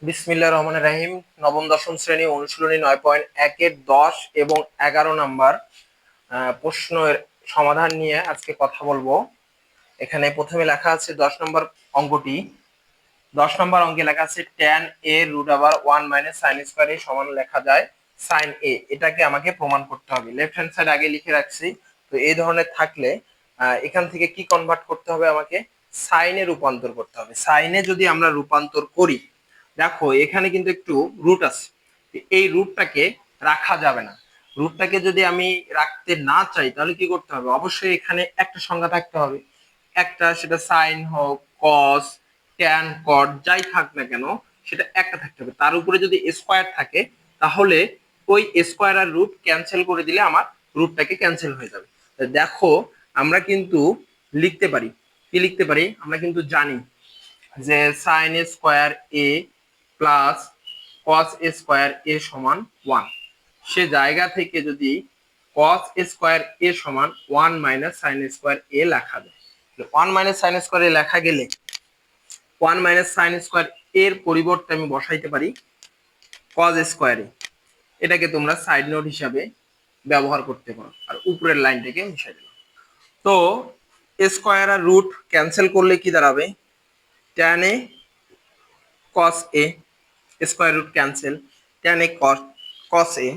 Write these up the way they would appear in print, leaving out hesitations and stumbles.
বিসমিল্লাহির রহমানির রহিম। নবম দশম শ্রেণী অনুশীলনী 9.1 এর 10 এবং 11 নাম্বার প্রশ্নের সমাধান নিয়ে আজকে কথা বলবো। এখানে প্রথমে লেখা আছে 10 নম্বর অঙ্কটি। 10 নম্বর অঙ্কে লেখা আছে tan a root over 1 minus sine square A সমান লেখা যায় সাইন a। এটাকে আমাকে প্রমাণ করতে হবে। লেফট হ্যান্ড সাইড আগে লিখে রাখছি। তো এই ধরনের থাকলে এখান থেকে কি কনভার্ট করতে হবে, আমাকে সাইনে রূপান্তর করতে হবে। সাইনে যদি আমরা রূপান্তর করি, দেখো এখানে কিন্তু একটু রুট আছে, এই রুটটাকে রাখা যাবে না। রুটটাকে যদি আমি রাখতে না চাই তাহলে কি করতে হবে, অবশ্যই এখানে একটা সংখ্যা থাকতে হবে। একটা, সেটা সাইন হোক, কস, ট্যান, কট যাই থাক না কেন, সেটা একটা থাকতে হবে। তার উপরে যদি স্কোয়ার থাকে তাহলে ওই স্কোয়ার আর রুট ক্যান্সেল করে দিলে আমার রুটটাকে ক্যান্সেল হয়ে যাবে। দেখো আমরা কিন্তু লিখতে পারি, কি লিখতে পারি, আমরা কিন্তু জানি যে সাইন স্কোয়ার এ প্লাস কস স্কোয়ার এ সমান 1। সে জায়গা থেকে যদি কস স্কোয়ার এ সমান 1 মাইনাস সাইন স্কোয়ার এ লেখা যায়, 1 মাইনাস সাইন স্কোয়ার এ লেখা গেলে 1 মাইনাস সাইন স্কোয়ার এর পরিবর্তে আমি বসাইতে পারি কস স্কোয়ার এ। এটাকে তোমরা সাইড নোট হিসাবে ব্যবহার করতে পারো, আর উপরের লাইনটাকে মিশাই দিলাম। তো স্কোয়ার আর রুট ক্যান্সেল করলে কি দাঁড়াবে, tan a cos a, square root cancel, tan a cos a।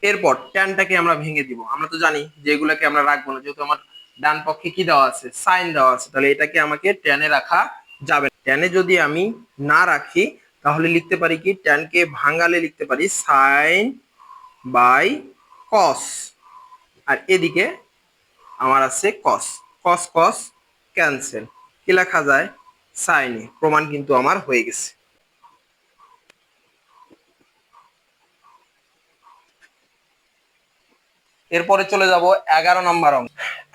এরপর ট্যানটাকে আমরা ভেঙে দিব। আমরা তো জানি যে এগুলাকে আমরা রাখবো না, যেহেতু আমার ডান পক্ষে কি দেওয়া আছে, সাইন দেওয়া আছে, তাহলে এটাকে আমাকে ট্যানে রাখা যাবে না। ট্যানে যদি আমি না রাখি তাহলে লিখতে পারি কি, ট্যানকে ভাঙালে লিখতে পারি সাইন বাই কস, আর এদিকে আমার আছে কস, কস কস ক্যান্সেল, কি লেখা যায় সাইনে। প্রমাণ কিন্তু আমার হয়ে গেছে। এরপরে চলে যাব 11 নম্বর অঙ্ক।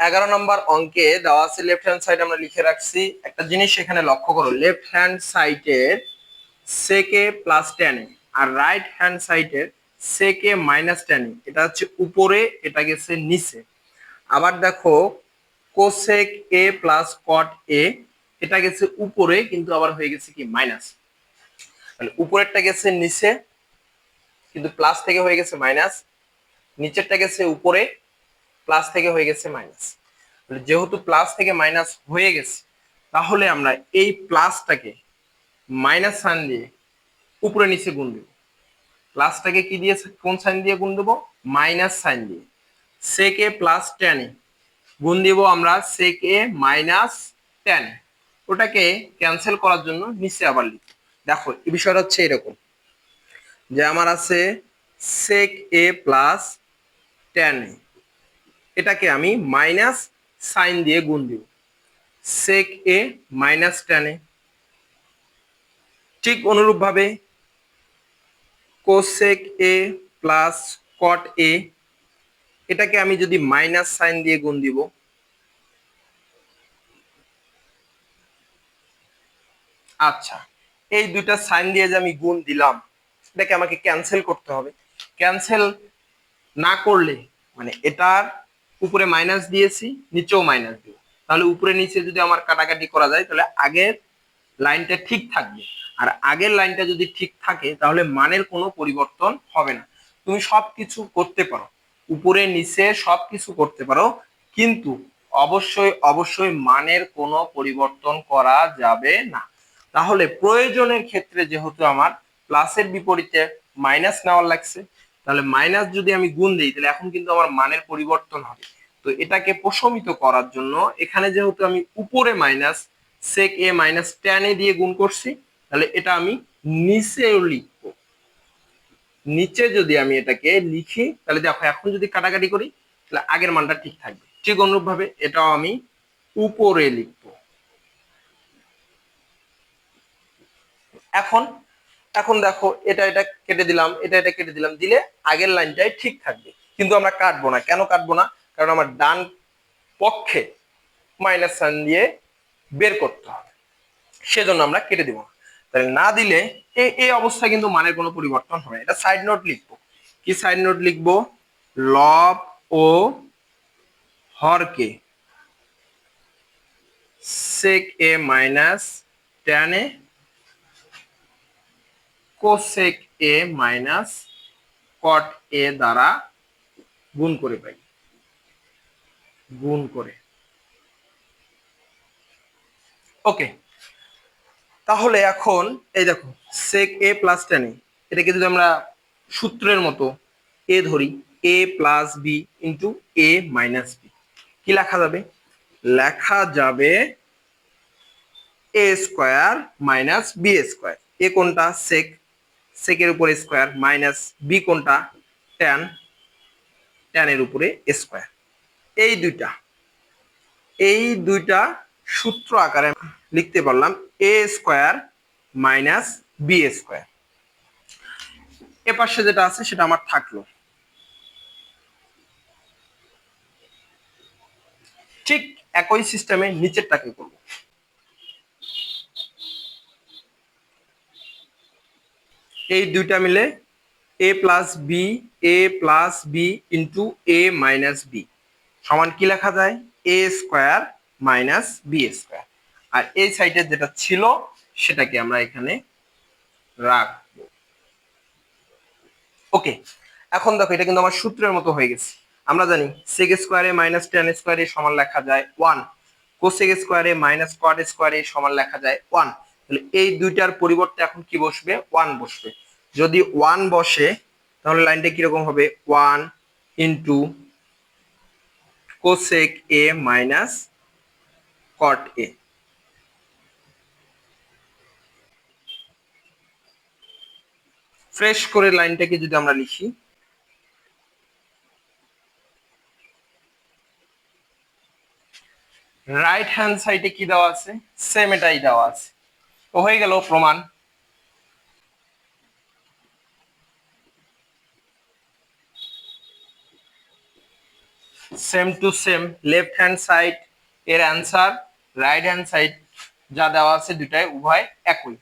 11 নম্বর অঙ্কে দেওয়া আছে, লেফট হ্যান্ড সাইড আমরা লিখে রাখছি। একটা জিনিস এখানে লক্ষ্য করো, লেফট হ্যান্ড সাইডের সেকে প্লাস ট্যান এ আর রাইট হ্যান্ড সাইডের সেকে মাইনাস ট্যান এ, এটা হচ্ছে উপরে, এটা গেছে নিচে। আবার দেখো কোসেক এ প্লাস কট এ, এটা গেছে উপরে কিন্তু আবার হয়ে গেছে কি মাইনাস। তাহলে উপরেরটা গেছে নিচে কিন্তু প্লাস থেকে হয়ে গেছে মাইনাস, নিচেরটা গেছে উপরে প্লাস থেকে হয়ে গেছে মাইনাস। যেহেতু প্লাস থেকে মাইনাস হয়ে গেছে তাহলে আমরা এই প্লাসটাকে মাইনাস সাইন দিয়ে উপরে নিচে গুণ দেব। প্লাসটাকে কি দিয়ে, কোন সাইন দিয়ে গুণ দেবো, মাইনাস সাইন দিয়ে। সেক এ প্লাস ট্যান এ গুণ দিব আমরা সেক এ মাইনাস ট্যান। ওটাকে ক্যান্সেল করার জন্য নিচে আবার লিখি। দেখো এই বিষয়টা হচ্ছে এরকম যে আমার আছে সেক এ প্লাস ট্যান এ, এটাকে আমি মাইনাস সাইন দিয়ে গুণ দিব সেক এ মাইনাস ট্যান এ। ঠিক অনুরূপ ভাবে কোসেক এ প্লাস কট এ, এটাকে আমি যদি মাইনাস সাইন দিয়ে গুণ দিব আচ্ছা, এই দুইটা সাইন দিয়ে যে আমি গুণ দিলাম এটাকে আমাকে ক্যান্সেল করতে হবে। ক্যান্সেল না করলে মানে এটার উপরে মাইনাস দিয়েছি, নিচেও মাইনাস দিব, তাহলে উপরে নিচে যদি আমার কাটাকাটি করা যায় তাহলে আগের লাইনটা ঠিক থাকবে। আর আগের লাইনটা যদি ঠিক থাকে তাহলে মানের কোনো পরিবর্তন হবে না। তুমি সবকিছু করতে পারো, উপরে নিচে সবকিছু করতে পারো, কিন্তু অবশ্যই অবশ্যই মানের কোনো পরিবর্তন করা যাবে না। তাহলে প্রয়োজনের ক্ষেত্রে যেহেতু আমার প্লাসের বিপরীতে মাইনাস নেওয়ার লাগছে, তাহলে মাইনাস যদি আমি গুণ দিই তাহলে এখন কিন্তু আমার মানের পরিবর্তন হবে। তো এটাকে প্রশমিত করার জন্য এখানে যেহেতু আমি উপরে minus sec A minus tan a দিয়ে গুণ করছি, তাহলে এটা আমি নিচেও লিখবো। নিচে যদি আমি এটাকে লিখি তাহলে দেখো এখন যদি কাটাকাটি করি তাহলে আগের মানটা ঠিক থাকবে। ঠিক অনুরূপ ভাবে এটাও আমি উপরে লিখবো। এখন এখন দেখো এটা এটা কেটে দিলাম, এটা এটা কেটে দিলাম, দিলে আগের লাইনটাই ঠিক থাকবে। কিন্তু আমরা কাটবো না, কেন কাটবো না, কারণ আমার ডান পক্ষে মাইনাস সাইন দিয়ে বের করতে হবে, সেজন্য আমরা কেটে দিব না। তাহলে না দিলে এই অবস্থায় কিন্তু মানের কোনো পরিবর্তন হবে না। এটা সাইড নোট লিখবো। কি সাইড নোট লিখবো, লব ও হরকে sec A minus tan A cosec A minus cot A দ্বারা গুণ করে পাই, গুণ করে। ওকে, তাহলে এখন এই দেখো সেক এ প্লাস টেন এ, এটাকে যদি আমরা সূত্রের মতো এ ধরি, এ প্লাস বি ইন্টু এ মাইনাস বি, কি লেখা যাবে? লেখা যাবে এ স্কোয়ার মাইনাস বি স্কোয়ার। এ কোনটা? সেক, সেকের উপরে স্কোয়ার, মাইনাস বি কোনটা? ট্যান, ট্যানের উপরে স্কোয়ার। এই দুইটা সূত্র আকারে লিখতে পারলাম, এ স্কোয়ার মাইনাস বি স্কোয়ার। এ পাশে যেটা আছে সেটা আমার থাকলো। ঠিক একই সিস্টেমে নিচেরটাকে করব। এই দুইটা মিলে এ প্লাস বি ইন্টু এ মাইনাস বি সমান কি লেখা যায়? এ স্কোয়ার মাইনাস বি স্কোয়ার। আর এই সাইডের যেটা ছিল সেটাকে আমরা এখানে রাখবো। ওকে, এখন দেখো এটা কিন্তু আমার সূত্রের মতো হয়ে গেছে। আমরা জানি সেক স্কোয়ারে মাইনাস টেন স্কোয়ারে সমান লেখা যায় 1, কোসেক স্কোয়ারে মাইনাস কট স্কোয়ারে সমান লেখা যায় 1। তাহলে এই দুইটার পরিবর্তে এখন কি বসবে? 1 বসবে। যদি 1 বসে তাহলে লাইনটা কিরকম হবে? 1 into cosec A minus cot A. Fresh করে লাইনটাকে যদি আমরা লিখি, রাইট হ্যান্ড সাইডে কি দেওয়া আছে? সেম এটাই দেওয়া আছে। তো হয়ে গেল প্রমাণ। Same to same, left hand side এর অ্যান্সার, রাইট হ্যান্ড সাইড যা দেওয়া আছে দুটাই উভয় একই।